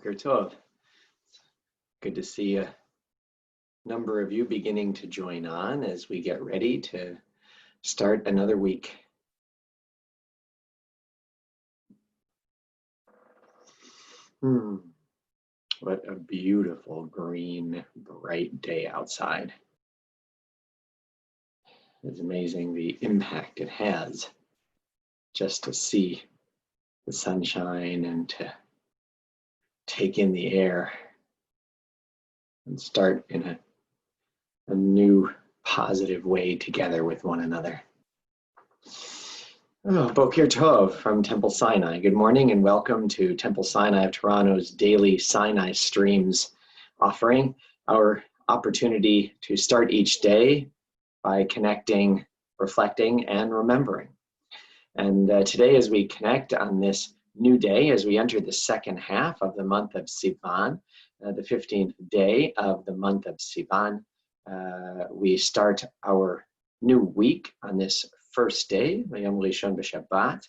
Boker Tov. Good to see a number of you beginning to join on as we get ready to start another week. What a beautiful green, bright day outside. It's amazing the impact it has just to see the sunshine and to take in the air and start in a new positive way together with one another. Boker Tov from Temple Sinai. Good morning and welcome to Temple Sinai of Toronto's daily Sinai Streams offering, our opportunity to start each day by connecting, reflecting, and remembering. And today, as we connect on this new day, as we enter the second half of the month of Sivan, the 15th day of the month of Sivan, we start our new week on this first day, Yom Rishon b'Shabbat,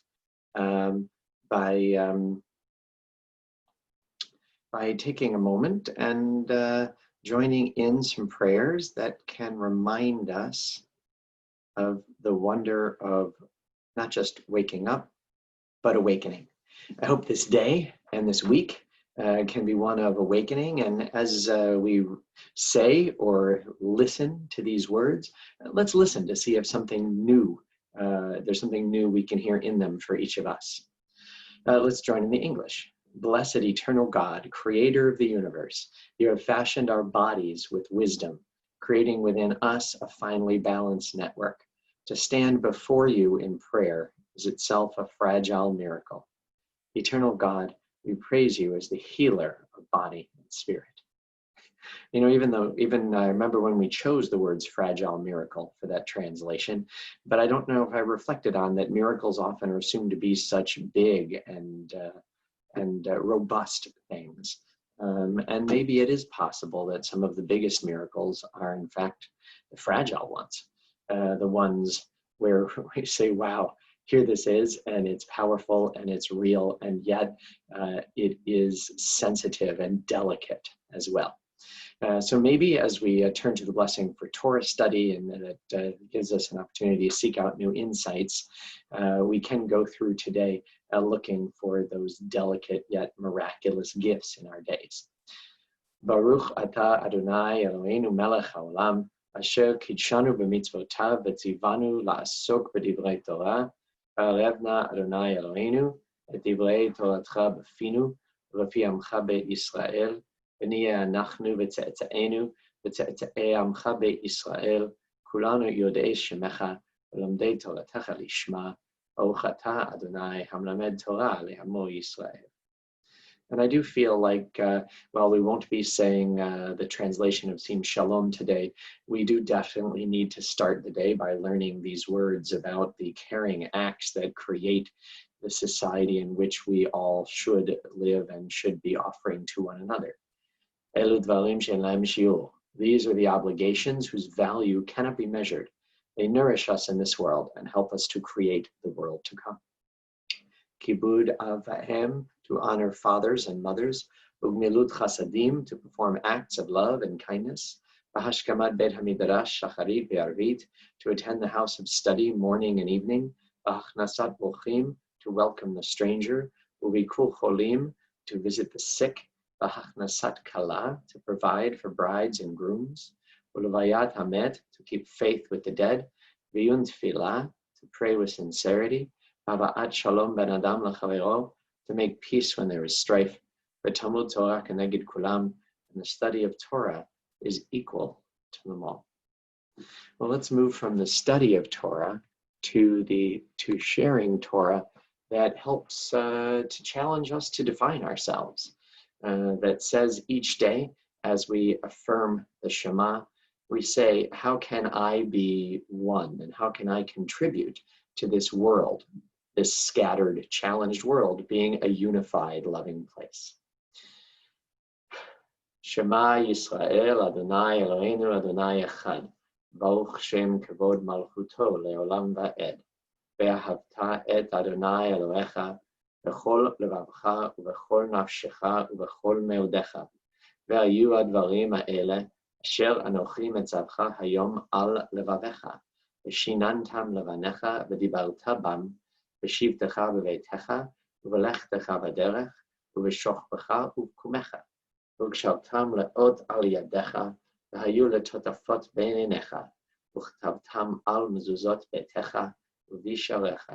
by taking a moment and joining in some prayers that can remind us of the wonder of not just waking up, but awakening. I hope this day and this week can be one of awakening, and as we say or listen to these words, let's listen to see if something new, there's something new we can hear in them for each of us. Let's join in the English. Blessed eternal God, creator of the universe, you have fashioned our bodies with wisdom, creating within us a finely balanced network. To stand before you in prayer is itself a fragile miracle. Eternal God, we praise you as the healer of body and spirit. You know, even I remember when we chose the words fragile miracle for that translation, but I don't know if I reflected on that miracles often are assumed to be such big and robust things. And maybe it is possible that some of the biggest miracles are in fact the fragile ones, the ones where we say, wow, here this is, and it's powerful and it's real, and yet it is sensitive and delicate as well. So maybe as we turn to the blessing for Torah study, and that gives us an opportunity to seek out new insights, we can go through today looking for those delicate yet miraculous gifts in our days. Baruch atah Adonai Eloheinu melech haolam, asher kidshanu b'mitzvotav v'tzivanu la'asok b'divrei Torah, v'arevna Adonai Eloheinu et divrei Toratcha b'finu v'fi amcha be'Yisrael, v'niyeh anachnu v'tze'etze'enu v'tze'etze'ei amcha be'Yisrael, kulanu yodei shemecha v'lomdei Toratecha lishma, Baruch atah Adonai hamlamed Torah le'amo Yisrael. And I do feel like, while we won't be saying the translation of Sim Shalom today, we do definitely need to start the day by learning these words about the caring acts that create the society in which we all should live and should be offering to one another. Elu dvarim she'en lahem shiur. These are the obligations whose value cannot be measured. They nourish us in this world and help us to create the world to come. Kibud av v'em, to honor fathers and mothers, ugmilut chasadim, to perform acts of love and kindness, v'hashkamat bet hamidrash shacharit ve'arvit, to attend the house of study morning and evening, v'hachnasat bochim, to welcome the stranger, u'vikul cholim, to visit the sick, v'hachnasat kala, to provide for brides and grooms, u'levayat hamet, to keep faith with the dead, v'yun tefillah, to pray with sincerity, Hava'at shalom ben adam l'chavero, to make peace when there is strife. V'tamud Torah keneged kulam, and the study of Torah is equal to them all. Well, let's move from the study of Torah to sharing Torah that helps to challenge us to define ourselves. That says each day, as we affirm the Shema, we say, how can I be one, and how can I contribute to this world, this scattered, challenged world, being a unified, loving place. Shema Yisrael, Adonai Eloheinu, Adonai Echad, Baruch Shem Kavod Malchuto, Leolam Va'ed, Ve'ahavta et Adonai Elohecha, בכל לבבך ובכל נפשך ובכל מאודיך. והיו הדברים האלה אשר אנוכי מצווך היום על לבביך, ושיננתם לבניך ודיברת בם, בשבתך בביתך ובלכתך בדרך, ובשוכבך ובקומך, וקשרתם לאות על ידיך, והיו לטוטפות בין עיניך, וכתבתם על מזוזות ביתך ובשעריך.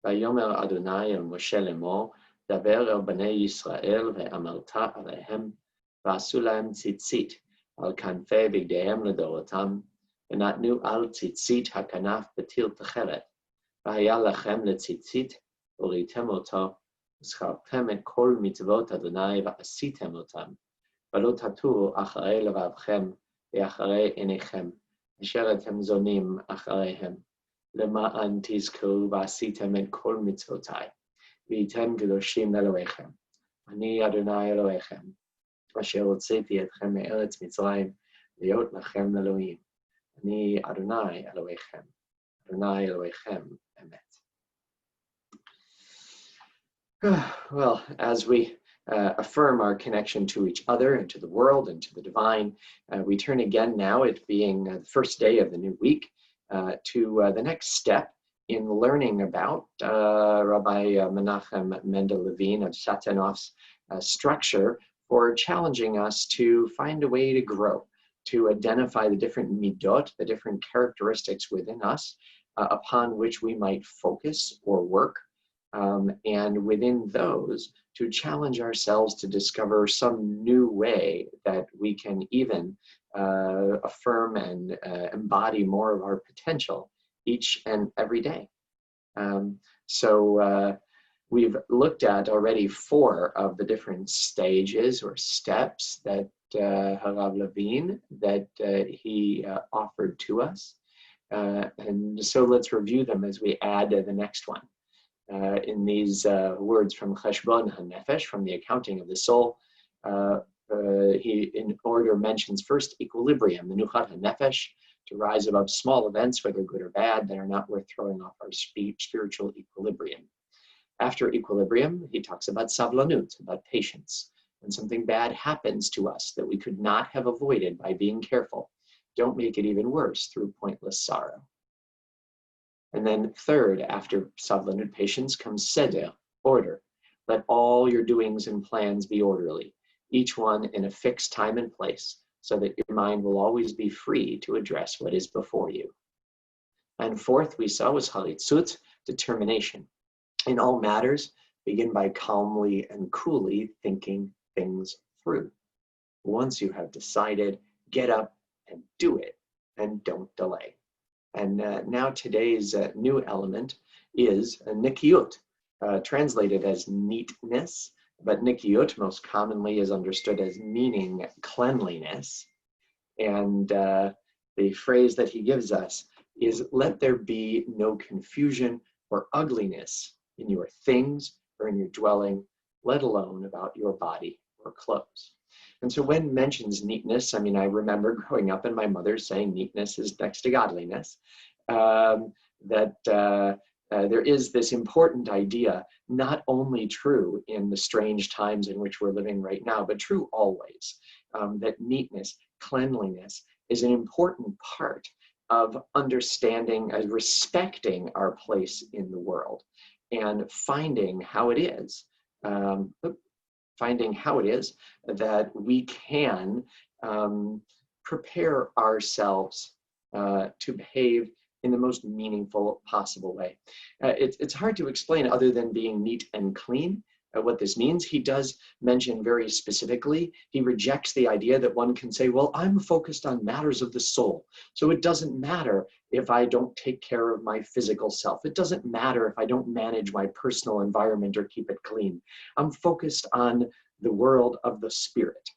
ויאמר אדוני אל משה לאמור, דבר אל בני ישראל ואמרת עליהם, ועשו להם ציצית על כנפי בגדיהם לדורותם, ונתנו על ציצית הכנף בטיל תכלת, והיה לכם לציצית, וראיתם אותו, וזכרתם את כל מצוות אדוני ועשיתם אותם, ולא תטורו אחרי לבבכם ואחרי עיניכם, אשר אתם זונים אחריהם, למען תזכרו ועשיתם את כל מצוותיי, והייתם קדושים לאלוהיכם. אני אדוני אלוהיכם, אשר הוצאתי אתכם מארץ מצרים, להיות לכם לאלוהים. אני אדוני אלוהיכם, אדוני אלוהיכם אמת. Well, as we affirm our connection to each other and to the world and to the divine, we turn again now, it being the first day of the new week, to the next step in learning about Rabbi Menachem Mendel Levine of Satanov's structure for challenging us to find a way to grow, to identify the different midot, the different characteristics within us upon which we might focus or work, and within those to challenge ourselves to discover some new way that we can even affirm and embody more of our potential each and every day. So we've looked at already 4 of the different stages or steps that Harav Levine, that he offered to us. And so let's review them as we add the next one. In these words from Cheshbon HaNefesh, from the accounting of the soul, he in order mentions first equilibrium, Menuchat HaNefesh, to rise above small events, whether good or bad, that are not worth throwing off our spiritual equilibrium. After equilibrium, he talks about savlanut, about patience. When something bad happens to us that we could not have avoided by being careful, don't make it even worse through pointless sorrow. And then third, after savlanut, patience, comes seder, order. Let all your doings and plans be orderly, each one in a fixed time and place, so that your mind will always be free to address what is before you. And fourth, we saw, was haritzut, determination. In all matters, begin by calmly and coolly thinking things through. Once you have decided, get up and do it, and don't delay. And now today's new element is nikiyut, translated as neatness, but nikiyut most commonly is understood as meaning cleanliness. And the phrase that he gives us is, let there be no confusion or ugliness in your things or in your dwelling, let alone about your body or clothes. And so when mentions neatness, I mean, I remember growing up and my mother saying neatness is next to godliness, that there is this important idea, not only true in the strange times in which we're living right now, but true always, that neatness, cleanliness is an important part of understanding and respecting our place in the world and finding how it is that we can prepare ourselves to behave in the most meaningful possible way. It's hard to explain other than being neat and clean. What this means, he does mention very specifically, he rejects the idea that one can say, well, I'm focused on matters of the soul, so it doesn't matter if I don't take care of my physical self. It doesn't matter if I don't manage my personal environment or keep it clean. I'm focused on the world of the spirit.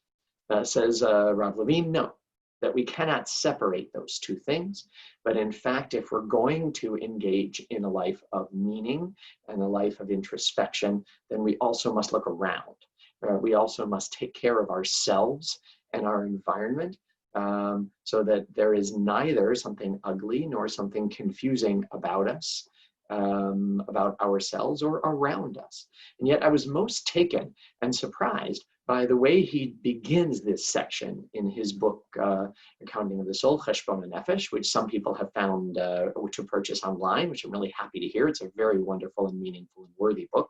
Says Rav Levine, no, that we cannot separate those two things. But in fact, if we're going to engage in a life of meaning and a life of introspection, then we also must look around. We also must take care of ourselves and our environment so that there is neither something ugly nor something confusing about us, about ourselves or around us. And yet I was most taken and surprised by the way he begins this section in his book, Accounting of the Soul, Cheshbon Nefesh, which some people have found to purchase online, which I'm really happy to hear. It's a very wonderful and meaningful and worthy book.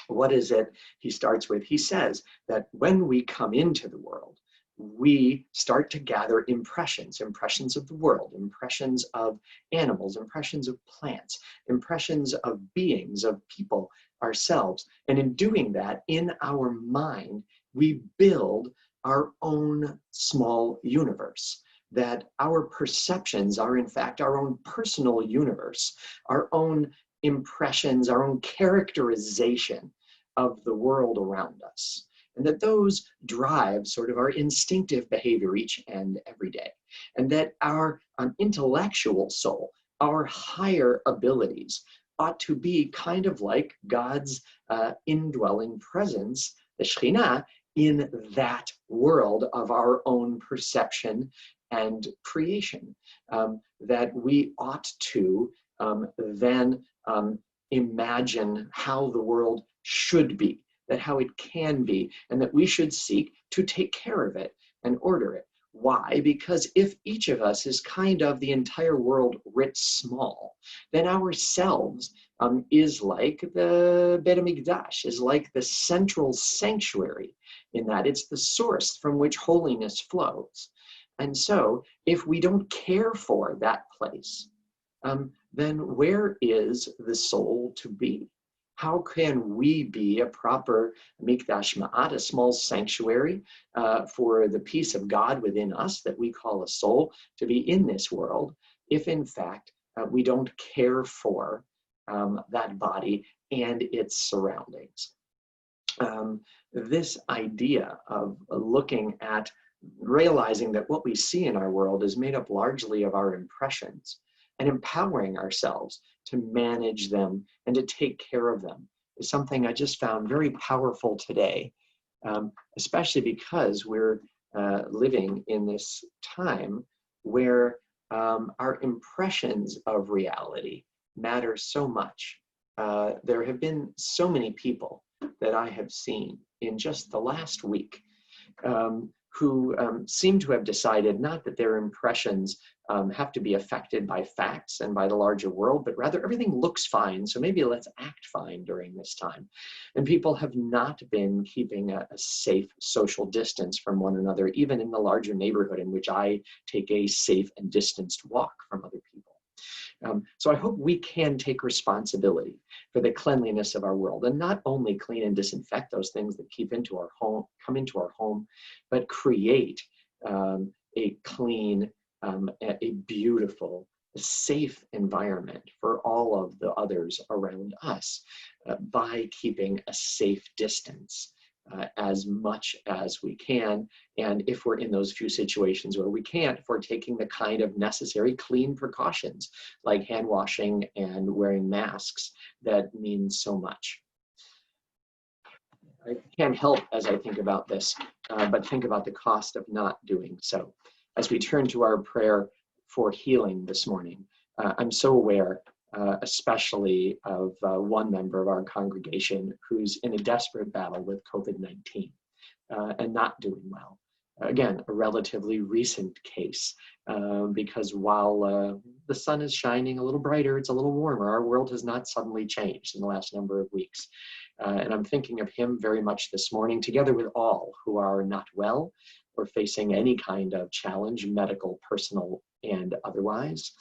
What is it he starts with? He says that when we come into the world, we start to gather impressions of the world, impressions of animals, impressions of plants, impressions of beings, of people, ourselves. And in doing that, in our mind, we build our own small universe, that our perceptions are in fact our own personal universe, our own impressions, our own characterization of the world around us. And that those drive sort of our instinctive behavior each and every day. And that our intellectual soul, our higher abilities, ought to be kind of like God's indwelling presence, the Shekhinah, in that world of our own perception and creation. That we ought to then imagine how the world should be, that how it can be, and that we should seek to take care of it and order it. Why? Because if each of us is kind of the entire world writ small, then ourselves is like the Beit HaMikdash, is like the central sanctuary, in that it's the source from which holiness flows. And so if we don't care for that place, then where is the soul to be? How can we be a proper Mikdash Ma'at, a small sanctuary for the peace of God within us that we call a soul, to be in this world, if in fact we don't care for that body and its surroundings? This idea of looking at, realizing that what we see in our world is made up largely of our impressions, and empowering ourselves to manage them and to take care of them, is something I just found very powerful today, especially because we're living in this time where our impressions of reality matter so much. There have been so many people that I have seen in just the last week who seem to have decided not that their impressions have to be affected by facts and by the larger world, but rather everything looks fine, so maybe let's act fine during this time. And people have not been keeping a safe social distance from one another, even in the larger neighborhood in which I take a safe and distanced walk from other people. So I hope we can take responsibility for the cleanliness of our world, and not only clean and disinfect those things that come into our home, but create a clean, a beautiful, a safe environment for all of the others around us by keeping a safe distance as much as we can. And if we're in those few situations where we can't, for taking the kind of necessary clean precautions like hand washing and wearing masks that mean so much. I can't help as I think about this, but think about the cost of not doing so. As we turn to our prayer for healing this morning, I'm so aware especially of one member of our congregation who's in a desperate battle with COVID-19 and not doing well. Again, a relatively recent case, because while the sun is shining a little brighter, it's a little warmer, our world has not suddenly changed in the last number of weeks. And I'm thinking of him very much this morning, together with all who are not well or facing any kind of challenge, medical, personal, and otherwise,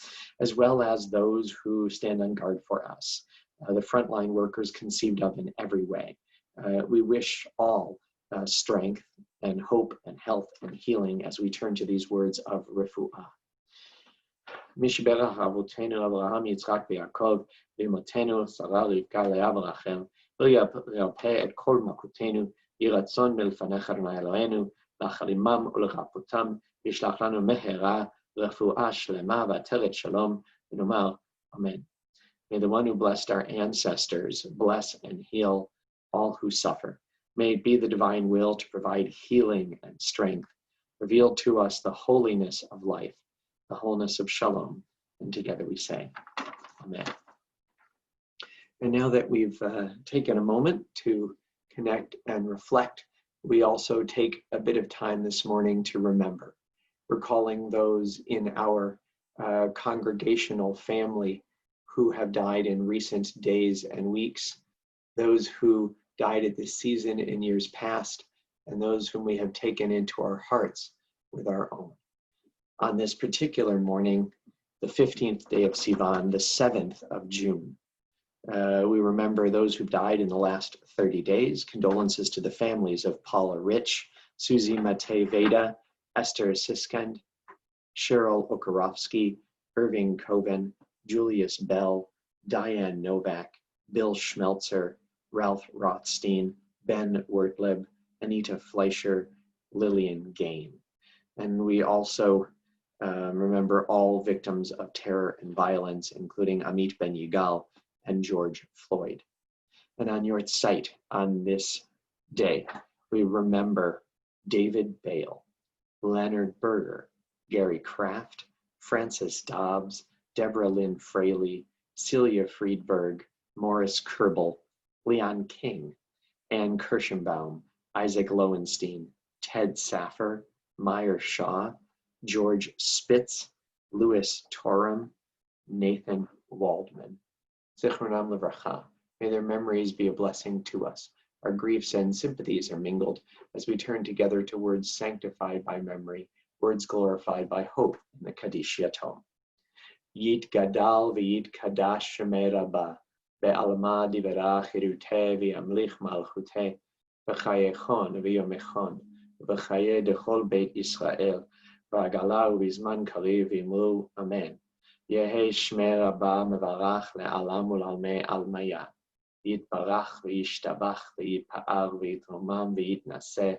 as well as those who stand on guard for us, the frontline workers conceived of in every way. We wish all strength and hope and health and healing as we turn to these words of refuah. Mishberach avotenu Avraham, Yitzchak, veYaakov, v'imotenu Sarah, Rivka, Leah, v'Rachel, v'yarpeh et kol makutenu, yiratzon melfanecha Adonai Eloheinu, lachalimam u'lechapotam, yishlach lanu mehera, refuah shlema v'ateret shalom, v'nomar Amen. May the one who blessed our ancestors bless and heal all who suffer. May it be the divine will to provide healing and strength, reveal to us the holiness of life, the wholeness of shalom, and together we say, Amen. And now that we've taken a moment to connect and reflect, we also take a bit of time this morning to remember, recalling those in our congregational family who have died in recent days and weeks, those who died at this season in years past, and those whom we have taken into our hearts with our own. On this particular morning, the 15th day of Sivan, the 7th of June, we remember those who've died in the last 30 days. Condolences to the families of Paula Rich, Susie Mate Veda, Esther Siskand, Cheryl Okarofsky, Irving Coven, Julius Bell, Diane Novak, Bill Schmelzer, Ralph Rothstein, Ben Wertleb, Anita Fleischer, Lillian Gain. And we also remember all victims of terror and violence, including Amit Ben Yigal and George Floyd. And on your site on this day, we remember David Bale, Leonard Berger, Gary Kraft, Francis Dobbs, Deborah Lynn Fraley, Celia Friedberg, Morris Kerbel, Leon King, Ann Kirschenbaum, Isaac Lowenstein, Ted Saffer, Meyer Shaw, George Spitz, Louis Torum, Nathan Waldman. Zichronam Livracha. May their memories be a blessing to us. Our griefs and sympathies are mingled as we turn together to words sanctified by memory, words glorified by hope in the Kaddish Yatom. Yit Gadal v'yit Kadash Shemei Rabbah, be'alma divarach iruteh v'yamlich malchuteh, v'chayechon v'yomechon, v'chaye dechol beit Yisrael, v'agala u'bizman kariv v'imru, Amen. Yehi Shmei Rabbah mevarach le'alam u'lalmei almaya, v'yitbarach v'yishtabach v'yipa'ar v'yitromam v'yitnaseh,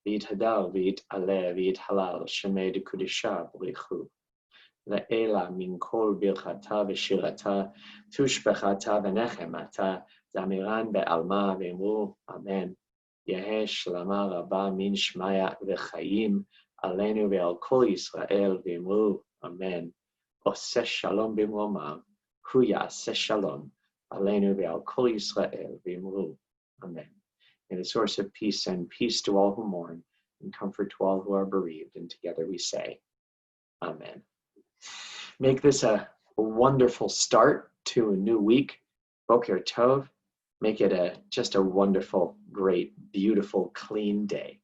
v'yithadar v'yit'aleh v'yithalal Shemei dekudisha b'richu. Le'ela min kol birchata v'shirata, tushbechata v'nechemata, zamiran be'alma v'imru, Amen. Yehi shlama rabba min shmaya v'chayim, alenu ve'al kol Yisrael v'imru, Amen. Oseh shalom b'mromav, hu yaseh shalom, alenu ve'al kol Yisrael v'imru, Amen. May the source of peace send peace to all who mourn, and comfort to all who are bereaved, and together we say, Amen. Make this a wonderful start to a new week. Boker Tov. Make it just a wonderful, great, beautiful, clean day.